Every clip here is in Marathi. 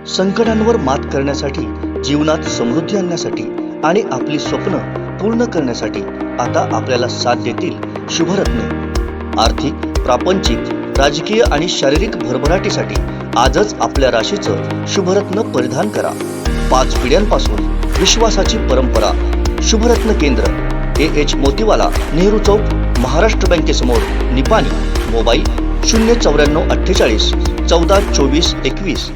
संकटांवर मात करण्यासाठी, जीवनात समृद्धी आणण्यासाठी आणि आपली स्वप्न पूर्ण करण्यासाठी आता आपल्याला साथ देतील शुभरत्ने। आर्थिक, प्रापंचिक, राजकीय आणि शारीरिक भरभराटीसाठी आजच आपल्या राशीचं शुभरत्न परिधान करा। 5 पिढ्यांपासून विश्वासाची परंपरा। शुभरत्न केंद्र AH मोतीवाला, नेहरू चौक, महाराष्ट्र बँकेसमोर, निपाणी। मोबाईल 09448 14 24 21।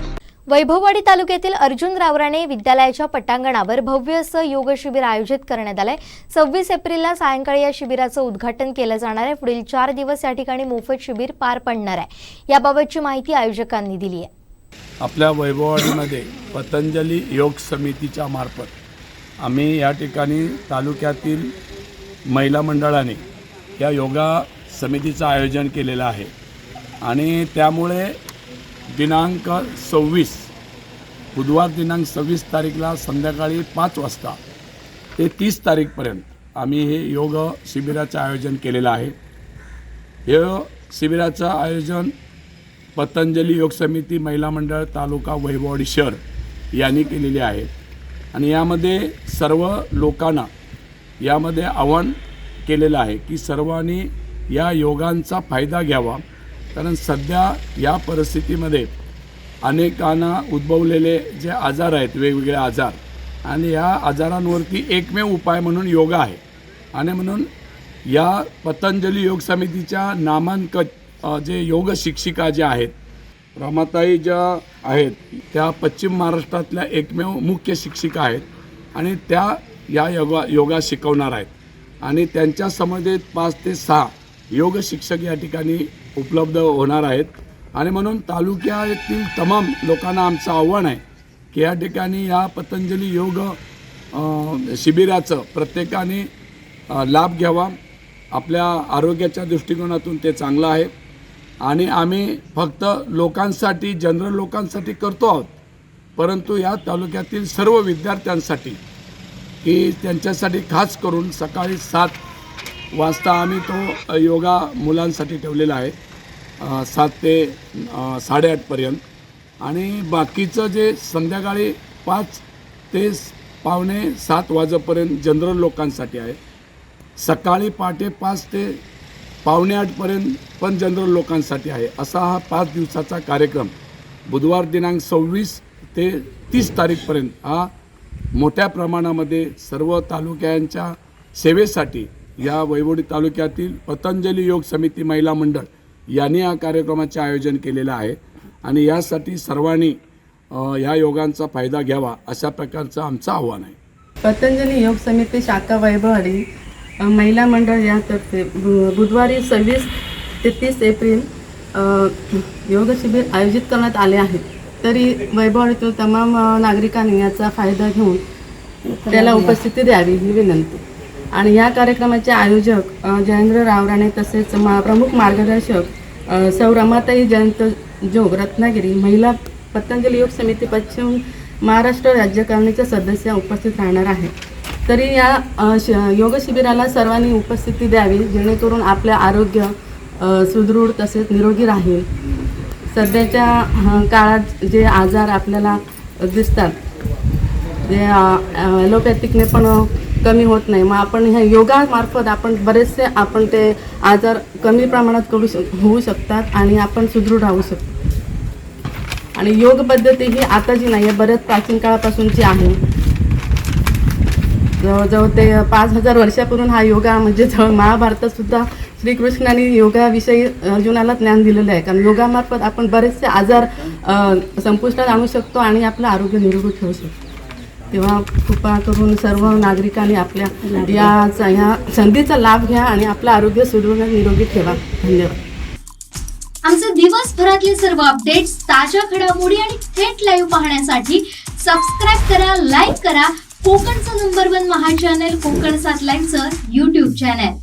वैभववाडी तालुक्यातील अर्जुन रावराणे विद्यालयाच्या पटांगणावर भव्य असं योग शिबिर आयोजित करण्यात आलंय। 26 एप्रिलला सायंकाळी या शिबिराचं उद्घाटन केलं जाणार आहे। पुढील 4 दिवस या ठिकाणी मोफत शिबिर पार पडणार आहे। याबाबतची माहिती आयोजकांनी दिली आहे। आपल्या वैभववाडीमध्ये पतंजली योग समितीच्या मार्फत आम्ही या ठिकाणी तालुक्यातील महिला मंडळाने या योगा समितीचं आयोजन केलेलं आहे आणि त्यामुळे दिनांक 26 बुधवार दिनांक 26 तारीखला संध्याकाळी 5 वाजता ते 30 तारीखपर्यंत आम्ही हे योग शिबिराचं आयोजन केलेलं आहे। हे शिबिराचं आयोजन पतंजली योग समिती महिला मंडळ तालुका वैभववाडी शहर यांनी केलेले आहे आणि यामध्ये सर्व लोकांना यामध्ये आवाहन केलेलं आहे की सर्वांनी या योगांचा फायदा घ्यावा, कारण सध्या या परिस्थितीमध्ये अनेकांना उद्भवलेले जे आजार आहेत, वेगवेगळे आजार, आणि या आजारांवरती एकमेव उपाय म्हणून योगा आहे। आणि म्हणून या पतंजली योग समितीच्या नामांकित जे योग शिक्षिका ज्या आहेत, रमाताई ज्या आहेत, त्या पश्चिम महाराष्ट्रातल्या एकमेव मुख्य शिक्षिका आहेत आणि त्या या योगा शिकवणार आहेत आणि त्यांच्या समवेत 5 ते 6 योग शिक्षक या ठिकाणी उपलब्ध होणार आहेत। आणि म्हणून तालुक्यातील तमाम लोकांना आमचं आव्हान आहे की या ठिकाणी या पतंजली योग शिबिराचं प्रत्येकाने लाभ घ्यावा। आपल्या आरोग्याच्या दृष्टिकोनातून ते चांगलं आहे आणि आम्ही फक्त लोकांसाठी, जनरल लोकांसाठी करतो आहोत, परंतु या तालुक्यातील सर्व विद्यार्थ्यांसाठी की त्यांच्यासाठी खास करून सकाळी 7 वाजता आम्ही तो योगा मुलांसाठी ठेवलेला आहे, 7 ते 8:30 पर्यंत, आणि बाकीचं जे संध्याकाळी 5 ते पावणे 7 वाजेपर्यंत जनरल लोकांसाठी आहे। सकाळी पहाटे 5 ते पावणे 8 पर्यंत पण जनरल लोकांसाठी आहे। असा हा 5 दिवसाचा कार्यक्रम बुधवार दिनांक 26 ते 30 तारीखपर्यंत हा मोठ्या प्रमाणामध्ये सर्व तालुक्यांच्या सेवेसाठी या वैभववाडी तालुक्यातील पतंजली योग समिती महिला मंडळ यांनी या कार्यक्रमाचे आयोजन केलेलं आहे आणि यासाठी सर्वांनी या योगांचा फायदा घ्यावा अशा प्रकारचं आमचं आव्हान आहे। पतंजली योग समिती शाखा वैभववाडी महिला मंडळ यातर्फे बुधवारी 26 ते 30 एप्रिल योग शिबिर आयोजित करण्यात आले आहे। तरी वैभववाडीतील तमाम नागरिकांनी याचा फायदा घेऊन त्याला उपस्थिती द्यावी ही विनंती। आणि या कार्यक्रमाचे आयोजक जयेंद्र रावराणे तसेच प्रमुख मार्गदर्शक सौ रमाताई जयंत जोग रत्नागिरी, महिला पतंजली योग समिती पश्चिम महाराष्ट्र राज्यकारिणीचे सदस्य उपस्थित राहणार आहे। तरी या योग शिबिराला सर्वांनी उपस्थिती द्यावी जेणेकरून आपले आरोग्य सुदृढ तसेच निरोगी राहील। सध्याच्या काळात जे आजार आपल्याला दिसतात जे ॲलोपॅथिकने पण कमी होत नाही, मग आपण ह्या योगामार्फत आपण बरेचसे आपण ते आजार कमी प्रमाणात होऊ शकतात आणि आपण सुदृढ राहू शकतो। आणि योग पद्धती ही आताची नाही आहे, बऱ्याच प्राचीन काळापासूनची आहे। जवळजवळ ते 5000 वर्षापूर्वी हा योगा म्हणजे महाभारतात सुद्धा श्रीकृष्णाने योगाविषयी अर्जुनाला ज्ञान दिलेलं आहे, कारण योगामार्फत आपण बरेचसे आजार संपुष्टात आणू शकतो आणि आपलं आरोग्य निरोगी ठेवू शकतो। तेव्हा कृपा करून सर्व नागरिकांनी आपल्या ह्या संधीचा लाभ घ्या आणि आपलं आरोग्य सुदृढ निरोगी ठेवा। धन्यवाद। आमचे दिवसभरातले सर्व अपडेट्स, ताज्या घडामोडी आणि थेट लाईव्ह पाहण्यासाठी सबस्क्राईब करा, लाईक करा कोकणचं नंबर 1 महा चॅनल कोकण 7 लाईव्हचं YouTube चॅनल।